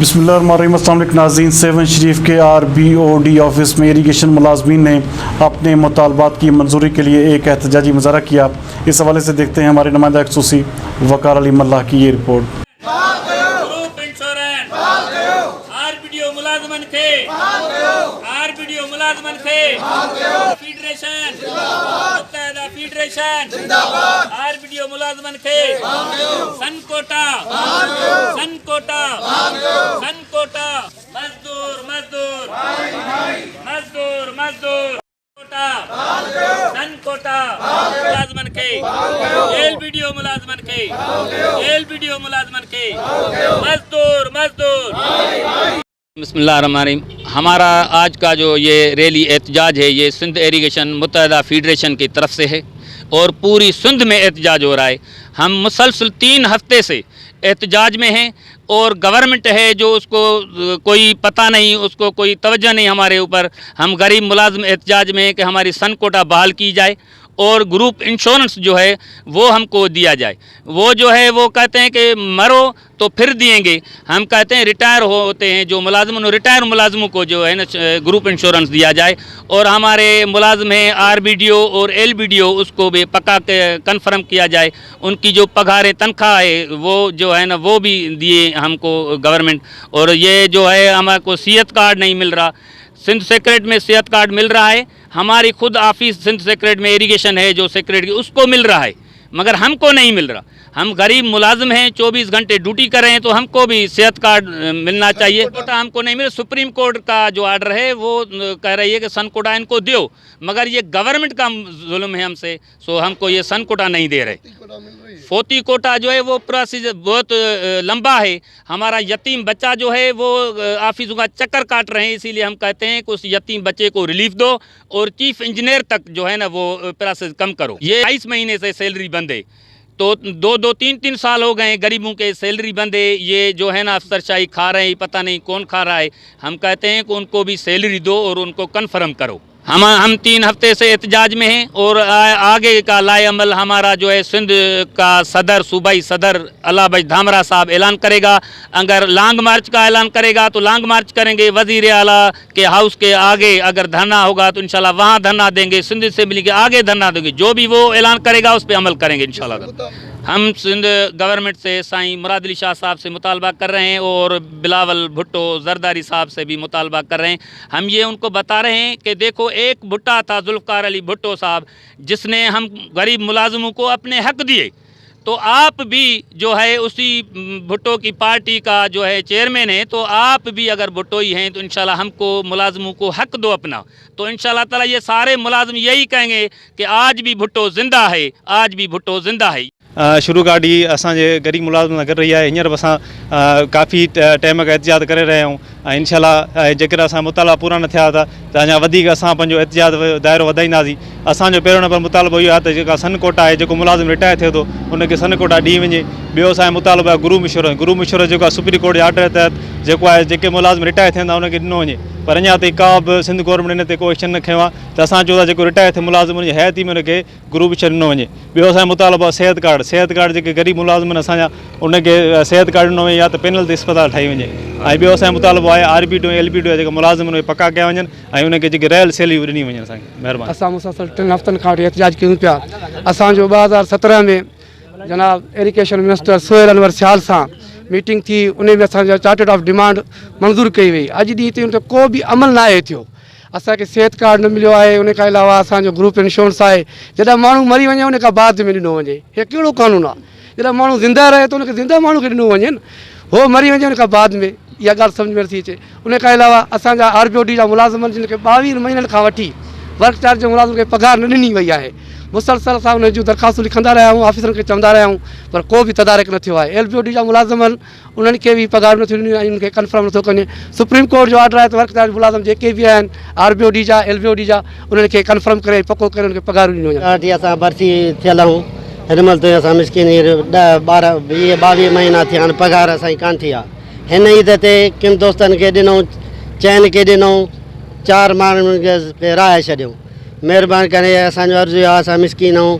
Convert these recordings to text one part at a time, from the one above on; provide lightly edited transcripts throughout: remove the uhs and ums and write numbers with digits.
बिस्मिल्लाहिर्रहमानिर्रहीम। अस्सलाम वालेकुम नाज़रीन। 7 शरीफ के RBOD ऑफिस में इरीगेशन मुलाजमीन ने अपने मुतालबात की मंजूरी के लिए एक एहतजाजी मुजाहरा किया। इस हवाले से देखते हैं हमारे नुमाइंदा खसूसी वकार अली मल्लाह की ये रिपोर्ट। मजदूर मजदूर मजदूर मजदूर कोटा मुलाजमन के LBDO मुलाजमन के LBDO मुलाजमन के मजदूर मजदूर। बिस्मिल्लाहिर्रहमानिर्रहीम। हमारा आज का जो ये रैली एहतजाज है ये सिंध इरीगेशन मुत्तहिदा फेडरेशन की तरफ से है और पूरी सिंध में एहतजाज हो रहा है। हम मुसलसल 3 हफ्ते से एहतजाज में हैं और गवर्नमेंट है जो उसको कोई पता नहीं, उसको कोई तवज्जो नहीं हमारे ऊपर। हम गरीब मुलाजिम एहतजाज में हैं कि हमारी सन कोटा बहाल की जाए और ग्रुप इंश्योरेंस जो है वो हमको दिया जाए। वो जो है वो कहते हैं कि मरो तो फिर दिएंगे। हम कहते हैं रिटायर होते हैं जो मुलाजिम, रिटायर मुलाजिमों को जो है ना ग्रुप इंश्योरेंस दिया जाए। और हमारे मुलाजिम हैं RBDO और LBDO उसको भी पक्का कन्फर्म किया जाए। उनकी जो पगारें तनख्वाह है वो जो है ना वो भी दिए हमको गवर्नमेंट। और ये जो है हमारे को सेहत कार्ड नहीं मिल रहा। सिंध सेक्रेट में सेहत कार्ड मिल रहा है, हमारी खुद ऑफिस सिंध सेक्रेट में इरीगेशन है जो सेक्रेट की उसको मिल रहा है, मगर हमको नहीं मिल रहा। हम गरीब मुलाजिम हैं, 24 घंटे ड्यूटी कर रहे हैं, तो हमको भी सेहत कार्ड मिलना चाहिए। कोटा हमको नहीं मिला। सुप्रीम कोर्ट का जो आर्डर है वो कह रही है कि सन कोटा इनको दो, मगर ये गवर्नमेंट का जुल्म है हमसे, सो हमको ये सन कोटा नहीं दे रहे। फोती कोटा जो है वो प्रोसीजर बहुत लंबा है। हमारा यतीम बच्चा जो है वो ऑफिसों का चक्कर काट रहे हैं, इसीलिए हम कहते हैं कि उस यतीम बच्चे को रिलीफ दो और चीफ इंजीनियर तक जो है ना वो प्रोसेस कम करो। ये 22 महीने से सैलरी बंद है, तो 2-3 साल हो गए गरीबों के सैलरी बंद है। ये जो है ना अफसरशाही खा रहे हैं, पता नहीं कौन खा रहा है। हम कहते हैं कि उनको भी सैलरी दो और उनको कन्फर्म करो। हम 3 हफ्ते से एहतजाज में हैं और आगे का लाए अमल हमारा जो है सिंध का सदर, सूबाई सदर अलाबज धामरा साहब ऐलान करेगा। अगर लॉन्ग मार्च का ऐलान करेगा तो लॉन्ग मार्च करेंगे। वज़ीर आला के हाउस के आगे अगर धरना होगा तो इंशाल्लाह वहाँ धरना देंगे। सिंध असेंबली के आगे धरना देंगे। जो भी वो ऐलान करेगा उस पर अमल करेंगे इंशाल्लाह। हम सिंध गवर्नमेंट से साईं मुराद अली शाह साहब से मुतालबा कर रहे हैं और बिलावल भुट्टो जरदारी साहब से भी मुतालबा कर रहे हैं। हम ये उनको बता रहे हैं कि देखो, एक भुट्टा था जुल्फ़िकार अली भुट्टो साहब, जिसने हम गरीब मुलाजिमों को अपने हक दिए, तो आप भी जो है उसी भुट्टो की पार्टी का जो है चेयरमैन है, तो आप भी अगर भुट्टो ही हैं तो इंशाल्लाह हमको मुलाजिमों को हक दो अपना। तो इंशाल्लाह ताला ये सारे मुलाजिम यही कहेंगे कि आज भी भुट्टो ज़िंदा है, आज भी भुट्टो ज़िंदा है। शुरू गाड़ी असांजे गरीब मुलाज़िम कर रही है। हींअर असां काफ़ी टाइम खां एहतिजाज करे रहिया आहियूं। इंशाल्लाह जेकर असां मुतालबा पूरा न थिया त अञा वधीक असां पंहिंजो एहतिजाज दायरो वधाईंदासीं। असांजो पहिरियों नंबर मुतालबो इहो आहे त जेका सन कोटा आहे, जेको मुलाज़िम रिटायर थिए थो उनखे सन कोटा ॾी वञे। ॿियो असांजो मुतालबो आहे गुरू मिशोर जेको आहे सुप्रीम कोर्ट जे आर्डर तहत जेको आहे जेके मुलाज़िम रिटायर थियंदा उनखे ॾिनो वञे, पर अञा ताईं का बि सिंध गवर्नमेंट इन ते को एक्शन न खयो आहे। त असां चओ था जेको रिटायर थिए मुलाज़िम उनजी हयाती में उनखे गुरू मिशोर ॾिनो वञे। ॿियो असांजो मुतालबो आहे सेहत कार्ड जेके गरीब मुलाज़िम आहिनि असांजा उनखे सेहत कार्ड ॾिनो वञे या त पैनल ते अस्पताल ठाही वञे। ऐं ॿियो असांजो मुतालबो आहे RBDO LBDO जेके मुलाज़िम उनखे पका कया वञनि ऐं उनखे जेके रहियल सैलरी ॾिनी वञनि असांखे। महिरबानी। असां मुसलसल 3 हफ़्तनि खां वठी एहतिजाज कयूं पिया। असांजो 2017 में जनाब इरीगेशन मिनिस्टर सोहेल अनवर सियाल सां मीटिंग थी, उन में असांजा चार्टर ऑफ डिमांड मंज़ूर कई वई। अॼु ॾींहं ताईं उन ते को बि अमल न आहे थियो। असांखे सेहत कार्ड न मिलियो आहे। उन खां अलावा असांजो ग्रुप इंश्योरेंस आहे, जॾहिं माण्हू मरी वञे उन खां बाद में ॾिनो वञे। हे कहिड़ो कानून आहे? जॾहिं माण्हू ज़िंदा रहे त उनखे ज़िंदा माण्हू खे ॾिनो वञे, हो मरी वञे उन खां बाद में। इहा ॻाल्हि सम्झ में नथी अचे। उन खां अलावा असांजा RBOD जा मुलाज़िमनि जिन खे 22 महीननि खां वठी वर्क चार्ज जे मुलाज़िम खे पघार न ॾिनी वई आहे। मुसलसल असां उन जूं दरख़्वास्तूं लिखंदा रहिया आहियूं, ऑफिसरनि खे चवंदा रहिया आहियूं, पर को बि तदारक न थियो आहे। LBOD जा मुलाज़िमनि उन्हनि खे बि पघार नथियूं ॾिनियूं ऐं उनखे कन्फर्म नथो कनि। सुप्रीम कोर्ट जो ऑर्डर आहे त वर्क चार्ज मुलाज़िम जेके बि आहिनि RBOD जा LBOD जा उन्हनि खे कन्फर्म करे पको करे उनखे पघार ॾिनियूं वञनि। असां भर्ती थियल आहियूं, हिन महिल ताईं असां मिसकिन 10-12-20 महीना थिया आहिनि, पघार असांजी कान थी आहे। हिन ईद ते किन दोस्तनि खे ॾिनऊं, चइनि खे ॾिनऊं, 4 माण्हुनि खे राहे छॾियऊं। महिरबानी करे असांजो अर्ज़ु आहे, असां मिसकिन आहियूं,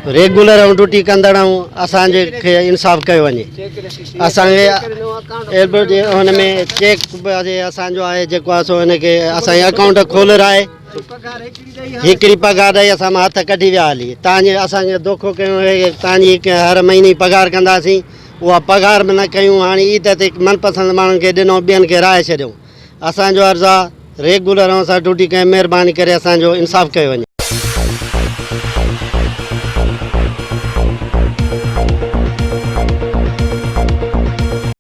रेगुलर ऐं ड्यूटी कंदड़ असांजे खे इंसाफ़ कयो वञे। असांखे हुन में चेक असांजो आहे जेको आहे सो हिनखे असांजे अकाउंट खोलराए हिकिड़ी पघार ॾेई असां मां हथ कढी विया हली। तव्हांजे असांखे धोखो कयूं तव्हांजी हर महीने पघार कंदासीं, उहा पघार बि न कयूं। हाणे ईद ते मनपसंदि माण्हुनि खे ॾिनो, ॿियनि खे राहे छॾियूं। असांजो अर्ज़ु आहे रेगुलर असां ड्यूटी कयूं, महिरबानी करे असांजो इंसाफ़ कयो वञे।